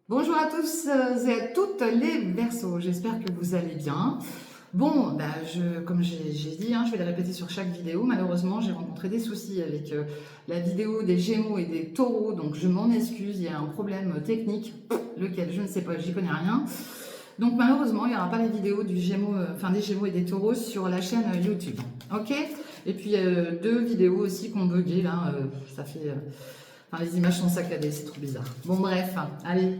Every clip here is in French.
Bonjour à tous et à toutes les Verseaux, j'espère que vous allez bien. Bon, comme j'ai dit, je vais le répéter sur chaque vidéo. Malheureusement, j'ai rencontré des soucis avec la vidéo des Gémeaux et des Taureaux, donc je m'en excuse, il y a un problème technique, lequel je ne sais pas, j'y connais rien. Donc malheureusement, il n'y aura pas les vidéos du des Gémeaux et des Taureaux sur la chaîne YouTube. Ok. Et puis deux vidéos aussi qui ont bugué là, les images sont saccadées, c'est trop bizarre. Bon bref, allez,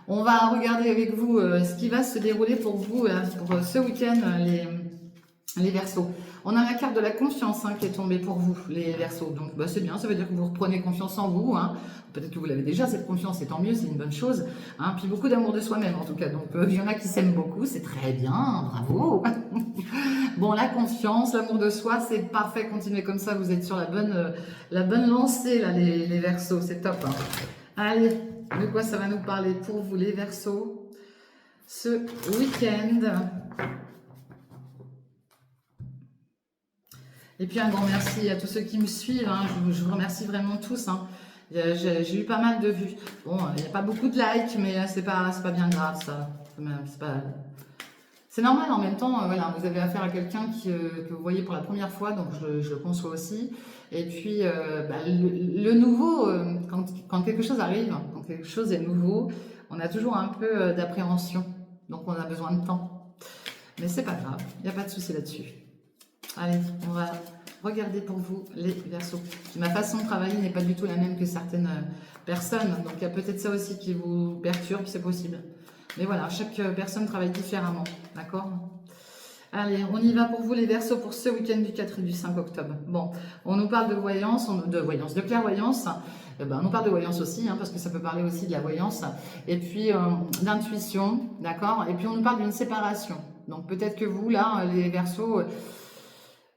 on va regarder avec vous ce qui va se dérouler pour vous pour ce week-end, les Verseaux. On a la carte de la confiance qui est tombée pour vous, les Verseaux. Donc c'est bien, ça veut dire que vous reprenez confiance en vous. Peut-être que vous l'avez déjà, cette confiance, et tant mieux, c'est une bonne chose. Puis beaucoup d'amour de soi-même en tout cas. Donc il y en a qui s'aiment beaucoup, c'est très bien, bravo. Bon, la confiance, l'amour de soi, c'est parfait, continuez comme ça, vous êtes sur la bonne lancée là, les Verseaux, c'est top. Allez, de quoi ça va nous parler pour vous les Verseaux ce week-end? Et puis un grand merci à tous ceux qui me suivent, je vous remercie vraiment tous. J'ai eu pas mal de vues. Bon, il n'y a pas beaucoup de likes, mais c'est pas bien grave ça. C'est normal en même temps, voilà, vous avez affaire à quelqu'un que vous voyez pour la première fois, donc je le conçois aussi. Et puis le nouveau, quand quelque chose arrive, quand quelque chose est nouveau, on a toujours un peu d'appréhension, donc on a besoin de temps. Mais c'est pas grave, il n'y a pas de souci là-dessus. Allez, on va regarder pour vous les Verseaux. Ma façon de travailler n'est pas du tout la même que certaines personnes, donc il y a peut-être ça aussi qui vous perturbe, c'est possible. Mais voilà, chaque personne travaille différemment, d'accord? Allez, on y va pour vous les Verseaux pour ce week-end du 4 et du 5 octobre. Bon, on nous parle de voyance, de clairvoyance. On nous parle de voyance aussi, parce que ça peut parler aussi de la voyance. Et puis d'intuition, d'accord? Et puis on nous parle d'une séparation. Donc peut-être que vous, là, les Verseaux,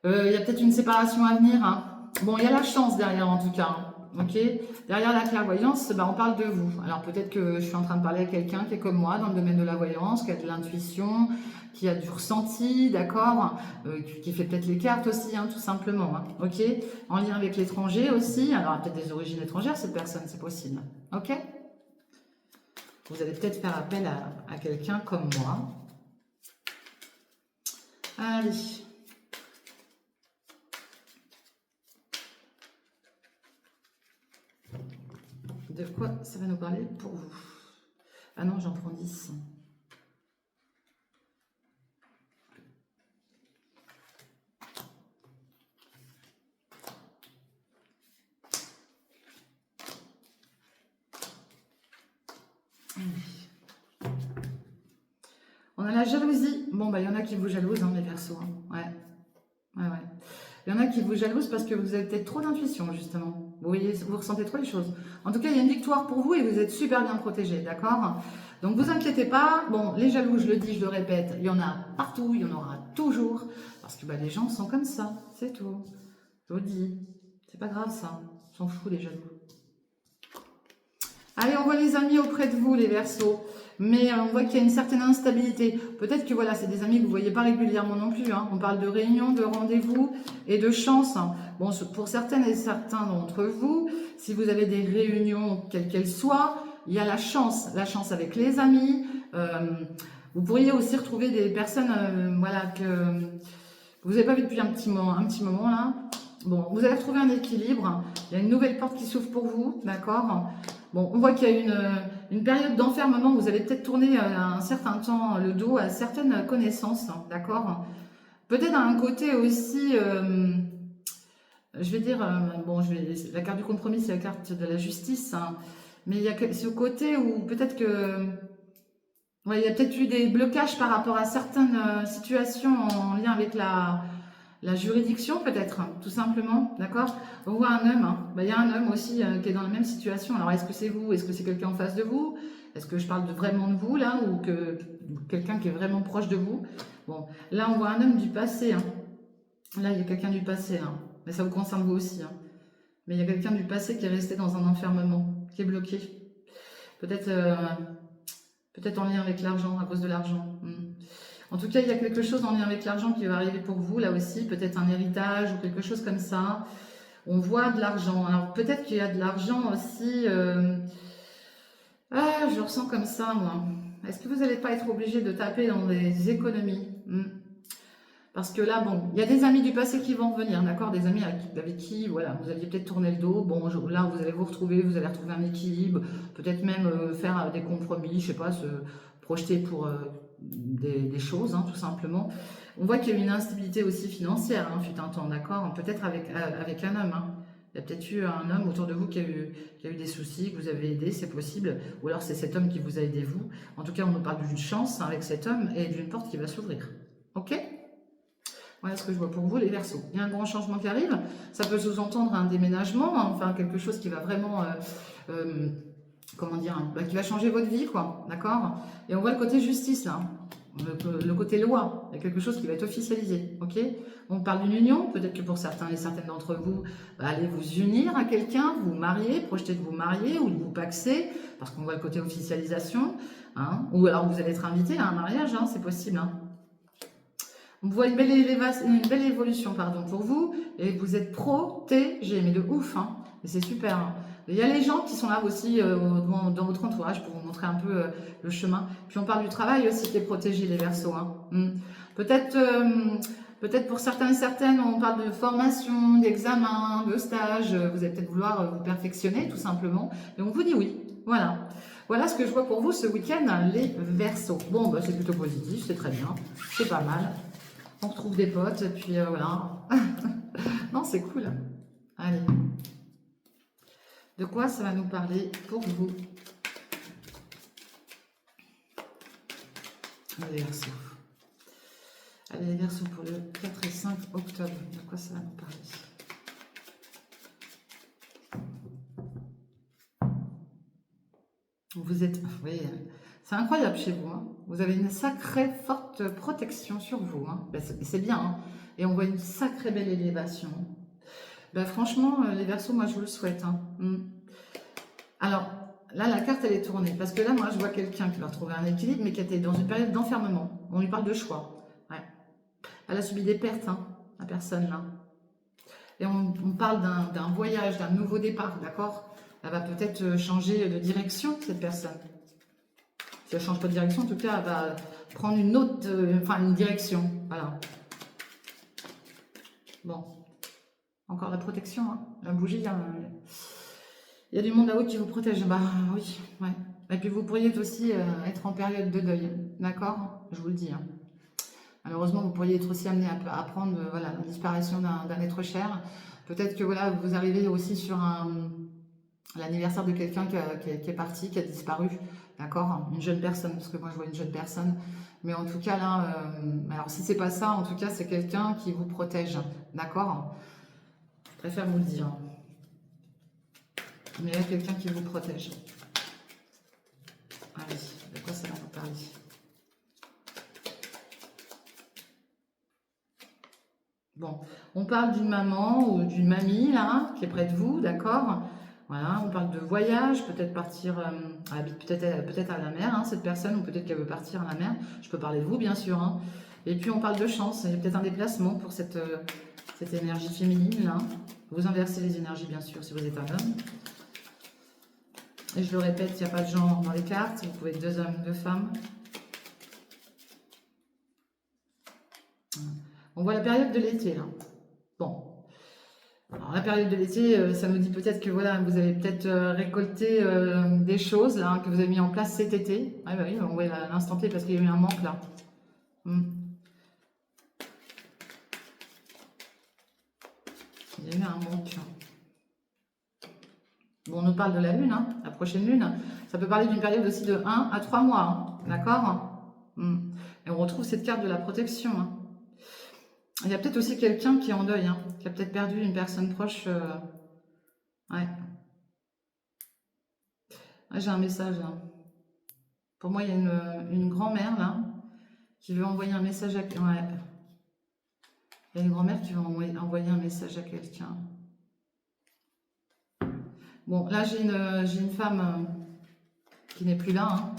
il y a peut-être une séparation à venir. Bon, il y a la chance derrière en tout cas. Ok. Derrière la clairvoyance, on parle de vous. Alors peut-être que je suis en train de parler à quelqu'un qui est comme moi dans le domaine de la voyance, qui a de l'intuition, qui a du ressenti, d'accord, qui fait peut-être les cartes aussi, tout simplement. Ok. En lien avec l'étranger aussi. Alors peut-être des origines étrangères cette personne, c'est possible. Ok. Vous allez peut-être faire appel à quelqu'un comme moi. Allez. De quoi ça va nous parler pour vous? Ah non, j'en prends 10. On a la jalousie. Bon, il y en a qui vous jalousent, les Verseaux. Ouais. Il y en a qui vous jalousent parce que vous avez peut-être trop d'intuition, justement. Vous voyez, vous ressentez trop les choses. En tout cas, il y a une victoire pour vous et vous êtes super bien protégé, d'accord? Donc, vous inquiétez pas. Bon, les jaloux, je le dis, je le répète, il y en a partout, il y en aura toujours. Parce que les gens sont comme ça, c'est tout. Je vous le dis. C'est pas grave, ça. On s'en fout, les jaloux. Allez, on voit les amis auprès de vous, les Verseaux. Mais on voit qu'il y a une certaine instabilité. Peut-être que voilà, c'est des amis que vous ne voyez pas régulièrement non plus. On parle de réunions, de rendez-vous et de chance. Bon, pour certaines et certains d'entre vous, si vous avez des réunions, quelles qu'elles soient, il y a la chance avec les amis. Vous pourriez aussi retrouver des personnes que vous n'avez pas vues depuis un petit moment là. Bon, vous allez retrouver un équilibre. Il y a une nouvelle porte qui s'ouvre pour vous, d'accord? Bon, on voit qu'il y a une période d'enfermement où vous allez peut-être tourner un certain temps le dos à certaines connaissances, d'accord? Peut-être à un côté aussi, je vais dire, la carte du compromis, c'est la carte de la justice, mais il y a ce côté où peut-être que, il y a peut-être eu des blocages par rapport à certaines situations en lien avec la juridiction peut-être, tout simplement, d'accord? On voit un homme, il y a un homme aussi qui est dans la même situation. Alors est-ce que c'est vous? Est-ce que c'est quelqu'un en face de vous? Est-ce que je parle vraiment de vous là ou que quelqu'un qui est vraiment proche de vous? Bon, là on voit un homme du passé. Là il y a quelqu'un du passé, mais ça vous concerne vous aussi. Mais il y a quelqu'un du passé qui est resté dans un enfermement, qui est bloqué. Peut-être peut-être en lien avec l'argent, à cause de l'argent. En tout cas, il y a quelque chose en lien avec l'argent qui va arriver pour vous, là aussi, peut-être un héritage ou quelque chose comme ça. On voit de l'argent. Alors peut-être qu'il y a de l'argent aussi Ah, je ressens comme ça, moi. Est-ce que vous n'allez pas être obligé de taper dans des économies? Parce que là, bon, il y a des amis du passé qui vont revenir, d'accord? Des amis avec qui, voilà, vous aviez peut-être tourné le dos. Bon, là, vous allez vous retrouver, vous allez retrouver un équilibre, peut-être même faire des compromis, je sais pas, se projeter pour des choses, hein, tout simplement. On voit qu'il y a eu une instabilité aussi financière, hein, fut un temps, d'accord? Peut-être avec un homme, hein. Il y a peut-être eu un homme autour de vous qui a eu des soucis, que vous avez aidé, c'est possible. Ou alors c'est cet homme qui vous a aidé, vous. En tout cas, on nous parle d'une chance, hein, avec cet homme et d'une porte qui va s'ouvrir. Ok? Voilà ce que je vois pour vous, les Verseaux. Il y a un grand changement qui arrive. Ça peut sous-entendre un déménagement, hein, enfin quelque chose qui va vraiment, comment dire, bah, qui va changer votre vie, quoi. D'accord? Et on voit le côté justice, là. Le côté loi. Il y a quelque chose qui va être officialisé. Ok? On parle d'une union. Peut-être que pour certains et certaines d'entre vous, bah, allez vous unir à quelqu'un, vous marier, projeter de vous marier ou de vous paxer, parce qu'on voit le côté officialisation. Hein, ou alors vous allez être invité à un mariage, hein, c'est possible. Hein. On voit une belle évolution pardon, pour vous et vous êtes protégés, mais de ouf, hein, et c'est super. Hein. Il y a les gens qui sont là aussi dans votre entourage pour vous montrer un peu le chemin. Puis on parle du travail aussi qui est protégé, les Verseaux. Hein. Peut-être peut-être pour certains et certaines, on parle de formation, d'examen, de stage. Vous allez peut-être vouloir vous perfectionner tout simplement. Et on vous dit oui. Voilà. Voilà ce que je vois pour vous ce week-end, les Verseaux. Bon, bah, c'est plutôt positif, c'est très bien, c'est pas mal. On retrouve des potes, et puis voilà. Non, c'est cool. Allez. De quoi ça va nous parler pour vous? Les Verseaux. Allez, les Verseaux pour le 4 et 5 octobre. De quoi ça va nous parler? Vous êtes... Oui, c'est incroyable chez vous. Hein. Vous avez une sacrée forte protection sur vous. Hein. Ben, c'est bien. Hein. Et on voit une sacrée belle élévation. Ben, franchement, les Verseaux, moi, je vous le souhaite. Hein. Alors, là, la carte, elle est tournée. Parce que là, moi, je vois quelqu'un qui va retrouver un équilibre, mais qui était dans une période d'enfermement. On lui parle de choix. Ouais. Elle a subi des pertes, hein, la personne, là. Et on parle d'un voyage, d'un nouveau départ, d'accord? Elle va peut-être changer de direction, cette personne. Si elle ne change pas de direction, en tout cas, elle va prendre une autre, enfin, une direction. Voilà. Bon. Encore la protection, hein. La bougie, il y a du monde là-haut qui vous protège. Bah oui, ouais. Et puis vous pourriez aussi être en période de deuil, d'accord? Je vous le dis. Hein. Malheureusement, vous pourriez être aussi amené à apprendre voilà, la disparition d'un être cher. Peut-être que voilà, vous arrivez aussi sur l'anniversaire de quelqu'un qui est parti, qui a disparu, d'accord? Une jeune personne, parce que moi je vois une jeune personne. Mais en tout cas là, alors si c'est pas ça, en tout cas c'est quelqu'un qui vous protège, d'accord? Je préfère vous le dire. Mais il y a quelqu'un qui vous protège. Allez, de quoi ça va vous parler? Bon, on parle d'une maman ou d'une mamie, là, qui est près de vous, d'accord? Voilà, on parle de voyage, peut-être partir, elle habite peut-être à la mer, hein, cette personne, ou peut-être qu'elle veut partir à la mer. Je peux parler de vous, bien sûr. Hein. Et puis, on parle de chance. Il y a peut-être un déplacement pour cette énergie féminine, là. Vous inversez les énergies, bien sûr, si vous êtes un homme. Et je le répète, il n'y a pas de genre dans les cartes. Vous pouvez être deux hommes, deux femmes. On voit la période de l'été, là. Bon. Alors, la période de l'été, ça nous dit peut-être que voilà, vous avez peut-être récolté des choses là, que vous avez mis en place cet été. Ah, bah oui, on voit à l'instant T parce qu'il y a eu un manque là. Il y a eu un manque. Bon, on nous parle de la lune, hein, la prochaine lune. Ça peut parler d'une période aussi de 1 à 3 mois, hein, d'accord? Et on retrouve cette carte de la protection. Hein. Il y a peut-être aussi quelqu'un qui est en deuil, hein, qui a peut-être perdu une personne proche. Ouais. Ah, j'ai un message là. Pour moi, il y a une grand-mère là qui veut envoyer un message à... Ouais. Il y a une grand-mère qui veut envoyer un message à quelqu'un. Bon, là, j'ai une femme qui n'est plus là, hein,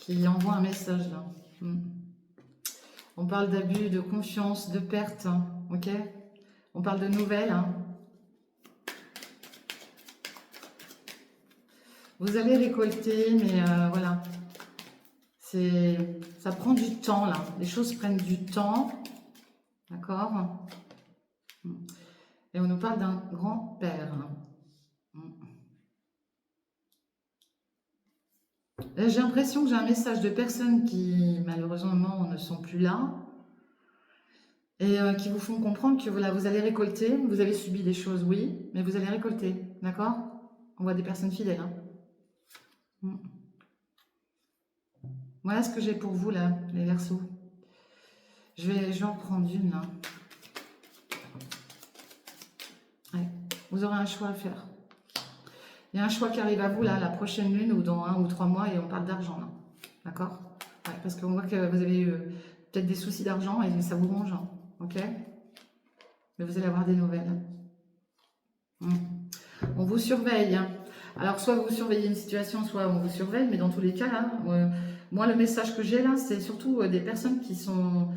qui envoie un message là. On parle d'abus, de confiance, de perte, hein, ok? On parle de nouvelles. Hein. Vous allez récolter, mais voilà. Ça prend du temps, là. Les choses prennent du temps. D'accord? Et on nous parle d'un grand-père. J'ai l'impression que j'ai un message de personnes qui, malheureusement, ne sont plus là. Et qui vous font comprendre que voilà, vous allez récolter. Vous avez subi des choses, oui, mais vous allez récolter. D'accord? On voit des personnes fidèles. Hein. Voilà ce que j'ai pour vous, là, les Verseaux. Je vais en prendre une, là. Ouais. Vous aurez un choix à faire. Il y a un choix qui arrive à vous, là, la prochaine lune, ou dans 1 ou 3 mois, et on parle d'argent, là. D'accord? Ouais, parce qu'on voit que vous avez peut-être des soucis d'argent, et ça vous mange, hein. Ok? Mais vous allez avoir des nouvelles. On vous surveille. Hein. Alors, soit vous surveillez une situation, soit on vous surveille, mais dans tous les cas, là, moi, le message que j'ai là, c'est surtout des personnes qui sont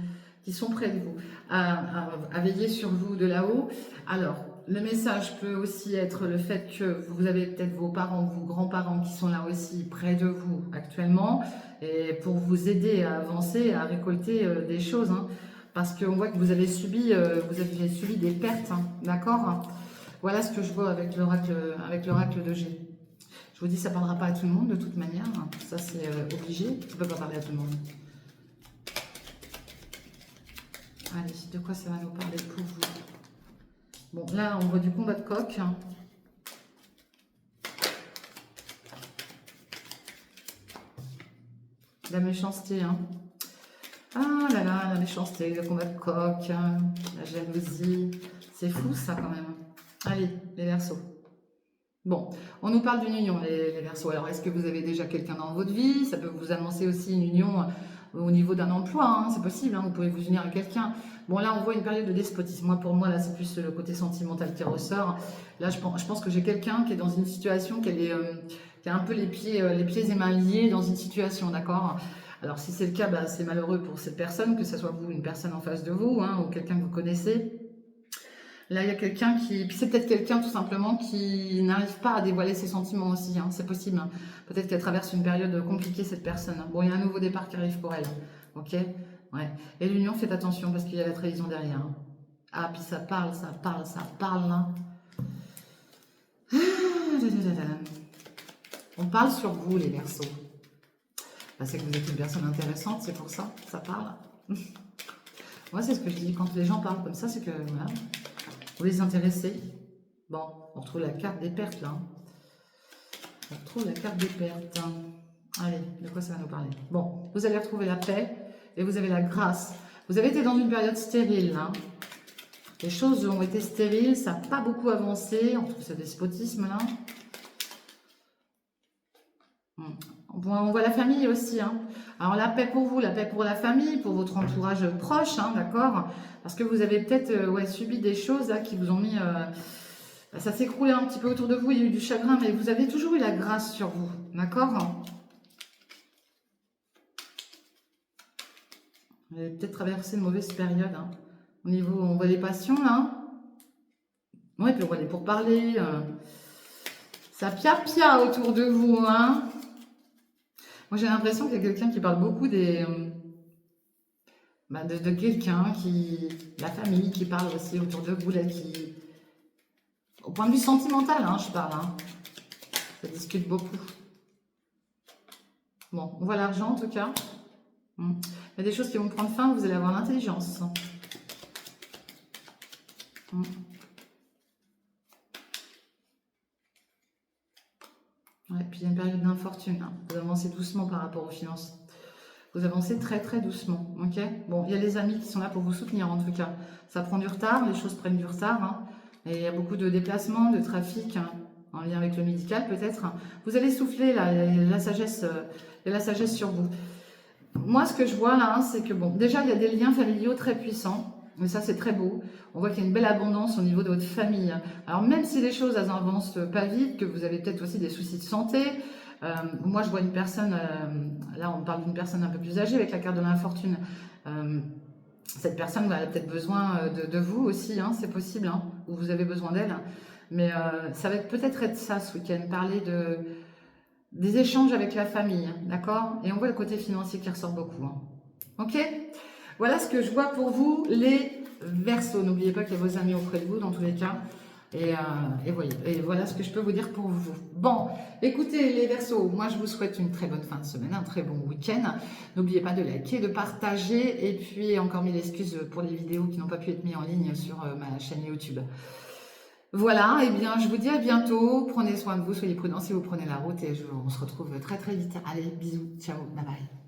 près de vous, à veiller sur vous de là-haut. Alors, le message peut aussi être le fait que vous avez peut-être vos parents, vos grands-parents qui sont là aussi près de vous actuellement, et pour vous aider à avancer, à récolter des choses. Hein, parce qu'on voit que vous avez subi des pertes, hein, d'accord? Voilà ce que je vois avec l'oracle de G. Je vous dis, ça ne parlera pas à tout le monde de toute manière. Ça, c'est obligé. Ça ne peut pas parler à tout le monde. Allez, de quoi ça va nous parler pour vous? Bon, là, on voit du combat de coq. La méchanceté, hein. Ah là là, la méchanceté, le combat de coq, la jalousie. C'est fou, ça, quand même. Allez, les Verseaux. Bon, on nous parle d'une union, les Verseaux. Alors, est-ce que vous avez déjà quelqu'un dans votre vie? Ça peut vous annoncer aussi une union au niveau d'un emploi, hein, c'est possible, hein, vous pouvez vous unir à quelqu'un. Bon, là, on voit une période de despotisme. Moi, pour moi, là, c'est plus le côté sentimental qui ressort. Là, je pense que j'ai quelqu'un qui est dans une situation, qui a un peu les pieds et mains liés dans une situation, d'accord? Alors, si c'est le cas, bah, c'est malheureux pour cette personne, que ce soit vous, une personne en face de vous, hein, ou quelqu'un que vous connaissez. Là, il y a quelqu'un qui... Puis c'est peut-être quelqu'un tout simplement qui n'arrive pas à dévoiler ses sentiments aussi, hein, c'est possible. Hein. Peut-être qu'elle traverse une période compliquée, cette personne. Bon, il y a un nouveau départ qui arrive pour elle. Ok? Ouais. Et l'union, faites attention parce qu'il y a la trahison derrière. Hein. Ah, puis ça parle, ça parle, ça parle. Là. On parle sur vous, les Verseaux. Bah, c'est que vous êtes une personne intéressante, c'est pour ça, ça parle. Moi, c'est ce que je dis. Quand les gens parlent comme ça, c'est que... Voilà. Vous les intéressez. Bon, on retrouve la carte des pertes là. On retrouve la carte des pertes. Allez, de quoi ça va nous parler? Bon, vous allez retrouver la paix et vous avez la grâce. Vous avez été dans une période stérile là. Les choses ont été stériles, ça n'a pas beaucoup avancé. On trouve ce despotisme là. On voit la famille aussi. Hein. Alors la paix pour vous, la paix pour la famille, pour votre entourage proche, hein, d'accord? Parce que vous avez peut-être subi des choses là qui vous ont mis... ça s'est écroulé un petit peu autour de vous, il y a eu du chagrin, mais vous avez toujours eu la grâce sur vous, d'accord? Vous avez peut-être traversé une mauvaise période. Hein. Au niveau, on voit les passions là. Oui, puis on voit les pourparlers. Ça pia-pia autour de vous, hein. Moi, j'ai l'impression qu'il y a quelqu'un qui parle beaucoup de quelqu'un qui... La famille qui parle aussi autour de vous, là, qui... Au point de vue sentimental, hein, je parle. Hein. Ça discute beaucoup. Bon, on voit l'argent, en tout cas. Il y a des choses qui vont prendre fin, vous allez avoir l'intelligence. Ouais, puis il y a une période d'infortune. Hein. Vous avancez doucement par rapport aux finances. Vous avancez très très doucement, ok? Bon, il y a les amis qui sont là pour vous soutenir en tout cas. Ça prend du retard, les choses prennent du retard. Hein, et il y a beaucoup de déplacements, de trafic, hein, en lien avec le médical peut-être. Vous allez souffler là, la sagesse sur vous. Moi, ce que je vois là, c'est que bon, déjà il y a des liens familiaux très puissants. Et ça, c'est très beau. On voit qu'il y a une belle abondance au niveau de votre famille. Alors, même si les choses, elles n'avancent pas vite, que vous avez peut-être aussi des soucis de santé, moi, je vois une personne, là, on parle d'une personne un peu plus âgée avec la carte de l'infortune. Cette personne, elle a peut-être besoin de vous aussi, hein, c'est possible, hein, ou vous avez besoin d'elle. Mais ça va peut-être être ça ce week-end, parler des échanges avec la famille, d'accord? Et on voit le côté financier qui ressort beaucoup. Hein. Ok? Voilà ce que je vois pour vous, les Verseaux. N'oubliez pas qu'il y a vos amis auprès de vous, dans tous les cas. Et voilà ce que je peux vous dire pour vous. Bon, écoutez les Verseaux, moi je vous souhaite une très bonne fin de semaine, un très bon week-end. N'oubliez pas de liker, de partager. Et puis encore mille excuses pour les vidéos qui n'ont pas pu être mises en ligne sur ma chaîne YouTube. Voilà, et bien je vous dis à bientôt. Prenez soin de vous, soyez prudents si vous prenez la route et on se retrouve très très vite. Allez, bisous, ciao, bye bye.